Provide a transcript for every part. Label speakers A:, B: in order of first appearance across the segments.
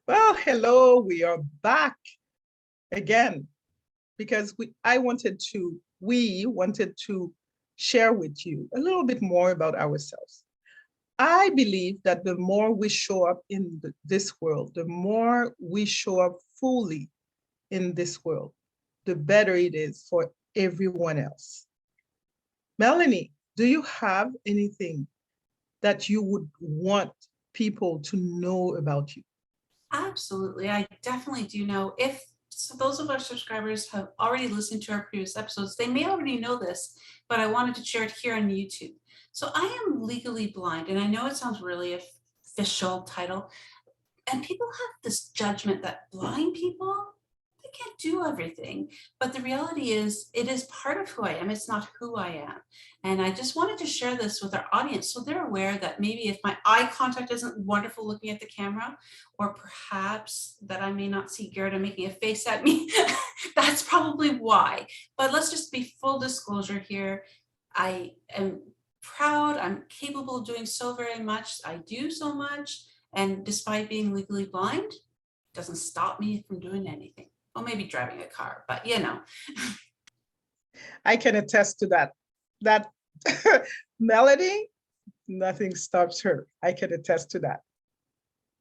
A: Well, hello, we are back again because we wanted to share with you a little bit more about ourselves. I believe that the more we show up in this world, the more we show up fully in this world, the better it is for everyone else. Melanie, do you have anything that you would want people to know about you?
B: Absolutely. I definitely do know. If so, those of our subscribers have already listened to our previous episodes, they may already know this, but I wanted to share it here on YouTube. So I am legally blind, and I know it sounds really official title, and people have this judgment that blind people, they can't do everything, but the reality is it is part of who I am. It's not who I am. And I just wanted to share this with our audience so they're aware that maybe if my eye contact isn't wonderful looking at the camera, or perhaps that I may not see Gerda making a face at me, that's probably why. But let's just be full disclosure here. I am proud, I'm capable of doing so very much, I do so much, and despite being legally blind, doesn't stop me from doing anything. Well, maybe driving a car, but you know.
A: I can attest to that. That Melody, nothing stops her. I can attest to that.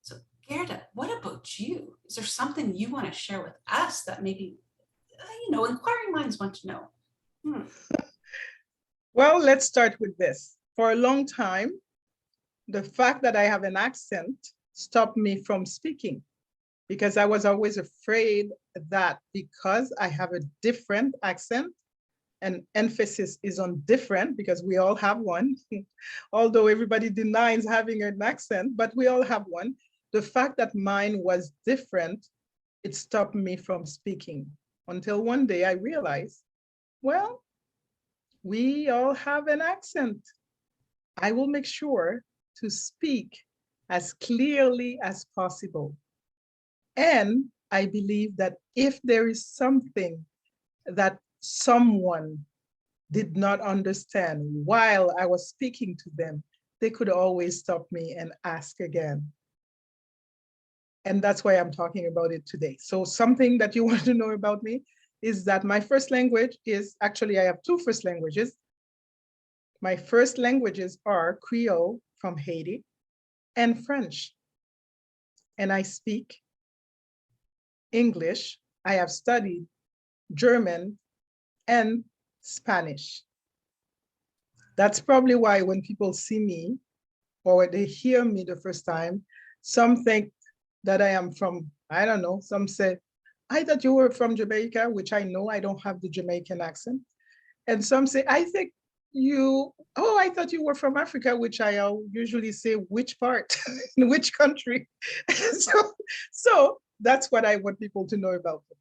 B: So Gerda, what about you? Is there something you want to share with us that maybe, inquiring minds want to know?
A: Well, let's start with this. For a long time, the fact that I have an accent stopped me from speaking because I was always afraid that because I have a different accent, and emphasis is on different because we all have one, although everybody denies having an accent, but we all have one. The fact that mine was different, it stopped me from speaking until one day I realized, well, we all have an accent. I will make sure to speak as clearly as possible. And I believe that if there is something that someone did not understand while I was speaking to them, they could always stop me and ask again. And that's why I'm talking about it today. So something that you want to know about me is that my first language is actually, I have two first languages. My first languages are Creole from Haiti and French. And I speak English. I have studied German and Spanish. That's probably why when people see me or when they hear me the first time, some think that I am from, I don't know, some say, I thought you were from Jamaica, which I know I don't have the Jamaican accent. And some say, I think I thought you were from Africa, which I usually say, which part, in which country? so that's what I want people to know about me.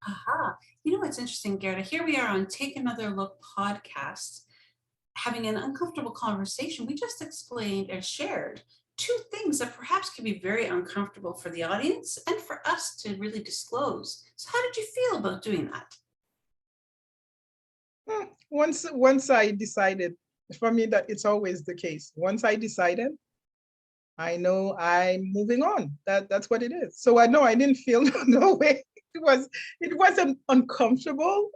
B: Aha. You know what's interesting, Gerda? Here we are on Take Another Look podcast, having an uncomfortable conversation. We just explained and shared two things that perhaps can be very uncomfortable for the audience and for us to really disclose. So, how did you feel about doing that?
A: Once I decided, for me, that it's always the case. Once I decided, I know I'm moving on. That's what it is. So I know I didn't feel no way. It wasn't uncomfortable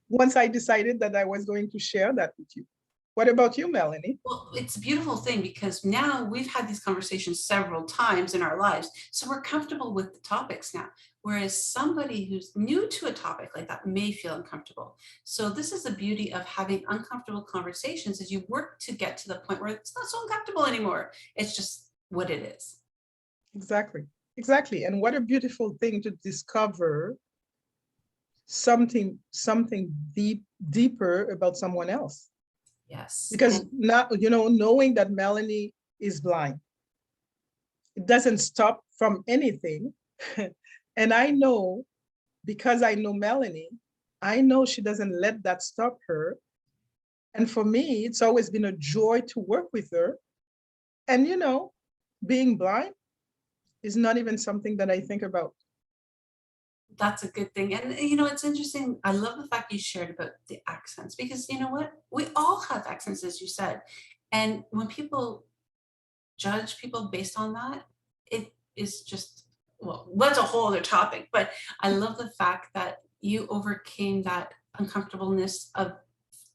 A: once I decided that I was going to share that with you. What about you, Melanie?
B: Well, it's a beautiful thing because now we've had these conversations several times in our lives. So we're comfortable with the topics now. Whereas somebody who's new to a topic like that may feel uncomfortable. So this is the beauty of having uncomfortable conversations as you work to get to the point where it's not so uncomfortable anymore. It's just what it is.
A: Exactly. Exactly. And what a beautiful thing to discover something deeper about someone else.
B: Yes.
A: Because
B: And
A: now, knowing that Melanie is blind, it doesn't stop from anything. And I know, because I know Melanie, I know she doesn't let that stop her. And for me, it's always been a joy to work with her. And being blind is not even something that I think about.
B: that's a good thing. And it's interesting. I love the fact you shared about the accents because you know what? We all have accents, as you said. And when people judge people based on that, it is just, well, that's a whole other topic, but I love the fact that you overcame that uncomfortableness of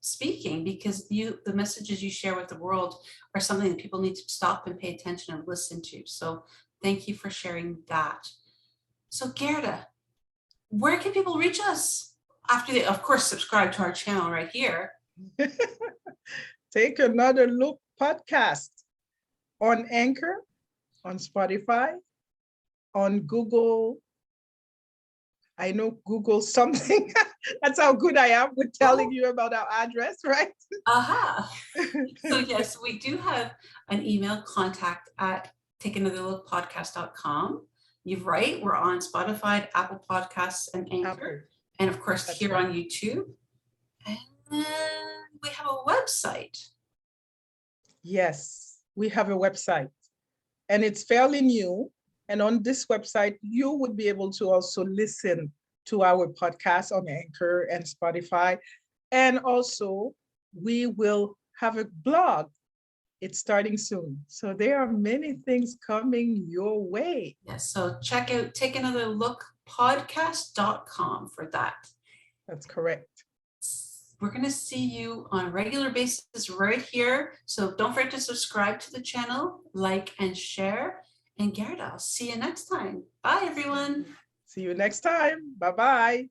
B: speaking, because the messages you share with the world are something that people need to stop and pay attention and listen to. So thank you for sharing that. So Gerda, where can people reach us after they, of course, subscribe to our channel right here?
A: Take Another Look podcast on Anchor, on Spotify, on Google. I know Google something. That's how good I am with telling you about our address, right?
B: Aha. So yes, we do have an email, contact at takeanotherlookpodcast.com. You're right, we're on Spotify, Apple Podcasts, and Anchor. And of course,
A: That's
B: here
A: right.
B: on YouTube. And then we have a website.
A: Yes, we have a website and it's fairly new. And on this website, you would be able to also listen to our podcast on Anchor and Spotify. And also, we will have a blog. It's starting soon. So there are many things coming your way.
B: Yes, so check out takeanotherlookpodcast.com for that.
A: That's correct.
B: We're going to see you on a regular basis right here. So don't forget to subscribe to the channel, like and share. And Gerda, I'll see you next time. Bye, everyone.
A: See you next time. Bye-bye.